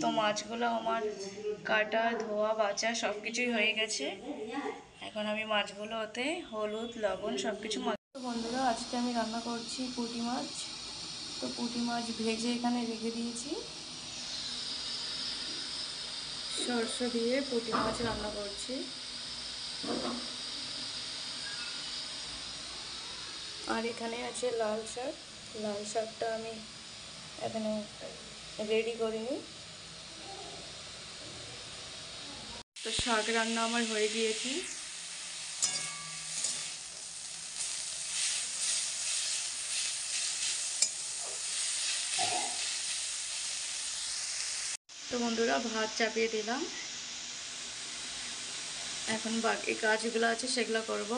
তো মাছগুলো আমার কাটা ধোয়া বাছা সব কিছুই হয়ে গেছে। এখন আমি মাছগুলো ওতে হলুদ লবণ সব কিছু বন্ধুরা আজকে আমি রান্না করছি পুঁটি মাছ। তো পুঁটি মাছ ভেজে এখানে রেখে দিয়েছি, সরষে দিয়ে পুঁটি মাছ রান্না করছি। আর এখানে আছে লাল শাক, লাল শাকটা আমি এখানে রেডি করিনি। তো শাক রান্না আমার হয়ে গিয়েছে। তো বন্ধুরা ভাত চাপিয়ে দিলাম, এখন বাকি কাজগুলো আছে সেগুলো করব।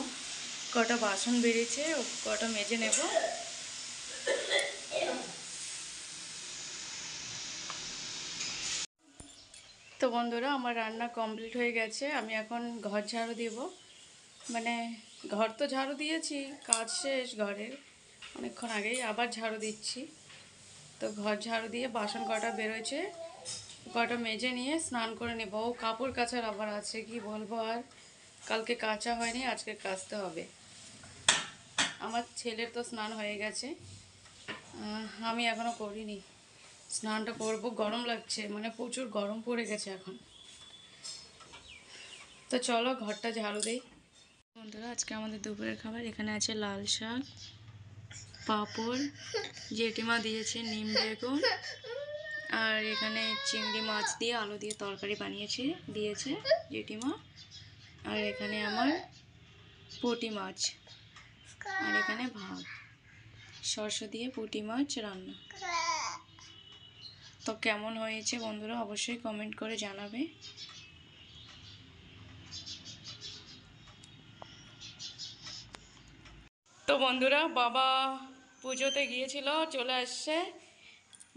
কটা বাসন বেরিয়েছে, কটা মেজে নেব। তো বন্ধুরা আমার রান্না কমপ্লিট হয়ে গেছে, আমি এখন ঘর ঝাড়ু দেব। মানে ঘর তো ঝাড়ু দিয়েছি, কাজ শেষ ঘরের অনেকক্ষণ আগেই, আবার ঝাড়ু দিচ্ছি। তো ঘর ঝাড়ু দিয়ে বাসন কটা বেরোয়েছে, কটা মেজে নিয়ে স্নান করে নেব। ও কাপড় কাচার আবার আছে, কি বলবো, আর কালকে কাচা হয়নি, আজকে কাচতে হবে। আমার ছেলের তো স্নান হয়ে গেছে, আমি এখনও করিনি। স্নানটা করব, গরম লাগছে, মানে প্রচুর গরম পড়ে গেছে এখন। তো চলো ঘরটা ঝাড়ু দেই। বন্ধুরা আজকে আমাদের দুপুরের খাবার এখানে আছে লাল শাক, পাঁপড়, জেঠিমা দিয়েছে নিম বেগুন, আর এখানে চিংড়ি মাছ দিয়ে আলু দিয়ে তরকারি দিয়েছে জেঠিমা। আর এখানে আমার পুঁটি মাছ, আর এখানে ভাত, সরষে দিয়ে পুঁটি মাছ রান্না। তো কেমন হয়েছে বন্ধুরা অবশ্যই কমেন্ট করে জানাবে। তো বন্ধুরা বাবা পুজোতে গিয়েছিল, চলে আসছে।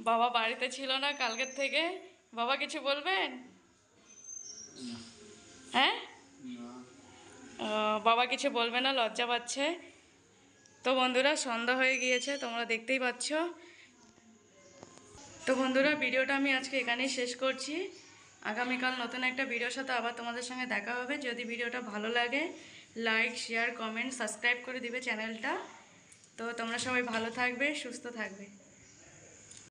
বাবা বাড়িতে ছিল না কালকের থেকে। বাবা কিছু বলবেন? হ্যাঁ, বাবা কিছু বলবে না, লজ্জা পাচ্ছে। তো বন্ধুরা সন্ধ্যা হয়ে গিয়েছে, তোমরা দেখতেই পাচ্ছ। তো বন্ধুরা ভিডিওটা আমি আজকে এখানেই শেষ করছি। আগামীকাল নতুন একটা ভিডিওর সাথে আবার তোমাদের সঙ্গে দেখা হবে। যদি ভিডিওটা ভালো লাগে লাইক শেয়ার কমেন্ট সাবস্ক্রাইব করে দিবে চ্যানেলটা। তো তোমরা সবাই ভালো থাকবে, সুস্থ থাকবে।